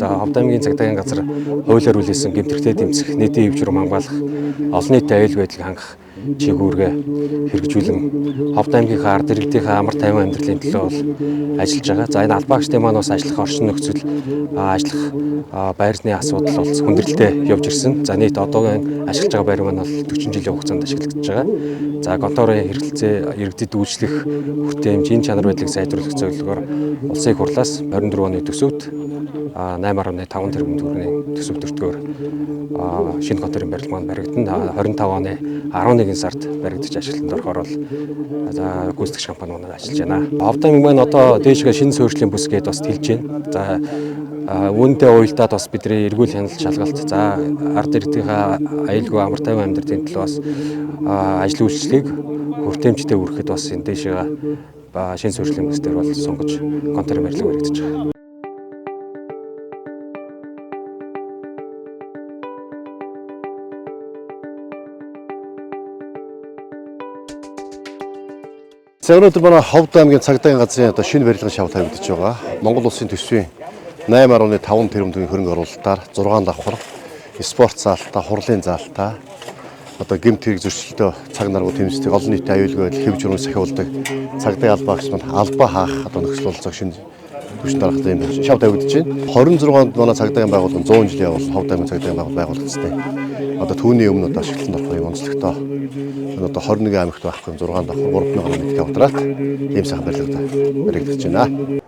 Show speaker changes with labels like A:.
A: За Ховд аймгийн цагдаагийн газар хуулиар хүлээсэн гэмтэрхтээ дэмжих, нийтийн хэв журам хамгаалах, олон нийтийн аюул байдлыг хангах чиглэлүүргээ хэрэгжүүлэн Ховд аймгийнхаа ард иргэдийнхээ амар тайван амьдралын төлөө бол ажиллаж байгаа. За энэ албаагчдын маань бас ажиллах орчин нөхцөл, ажиллах байрны асуудал бол хүндрэлтэй явж ирсэн. За нийт одоогийн ашиглаж байгаа байр маань бол 40 жилийн хугацаанд ашиглагдаж байгаа. За гонтоорын хэрэгэлцээ, иргэдэд үйлчлэх хүртээмж, энэ чанар байдлыг сайжруулах зорилгоор улсын их хурлаас 24 оны төсөвт 8.5 тэрбум төгрөгийн төсөв төртгөөр шинэ гонтоорын барилга маань баригдана. 25 оны 11 сард баригдаж ашиглалтанд орохоор бол гүйцэтгэгч компани маань ажиллаж байна. Ховд аймаг маань одоо дээшгээ шинэ суурьшлийн бүс гээд бас тэлж байна. За үүнтэй уялдаад бас бидний эргүүл хяналт шалгалт, за ард иргэдийнхээ аюулгүй амар тайван амьдралын төлөө бас ажил үйлчлэгийг хүртээмжтэй өргөхөд бас энэ дээшгээ шинэ суурьшлийн бүс дээр бол сонгож гонтоорын барилга баригдаж байгаа.
B: За өнөөдөр манай Ховд аймгийн цагдаагийн газрын шинэ барилгын шав тавигдаж байгаа. Монгол улсын төсвийн 8.5 тэрбум төгрөгийн хөрөнгө оруулалтаар 6 давхар спорт заалтаа, хурлын заалтаа, гэмт хэрэг зөрчилдөө цаг наргуу тэмцдэг, олон нийтийн аюулгүй байдал, хэв журмыг сахиулдаг цагдаагийн албаагч маань албаа хаах нөхцөл болцоог шинэ түвшин дарахтай юм шав тавигдаж байна. 26 онд манай цагдаагийн байгууллага 100 жилийн явбал Ховд аймгийн цагдаагийн байгууллага байгуулагдсан. Түүний өмнө ашиглалтанд орох юм онцлогтой. 21 аймагт байхгүй 6 давхар 3.1 квадрат ийм сайхан барилга баригдаж байна.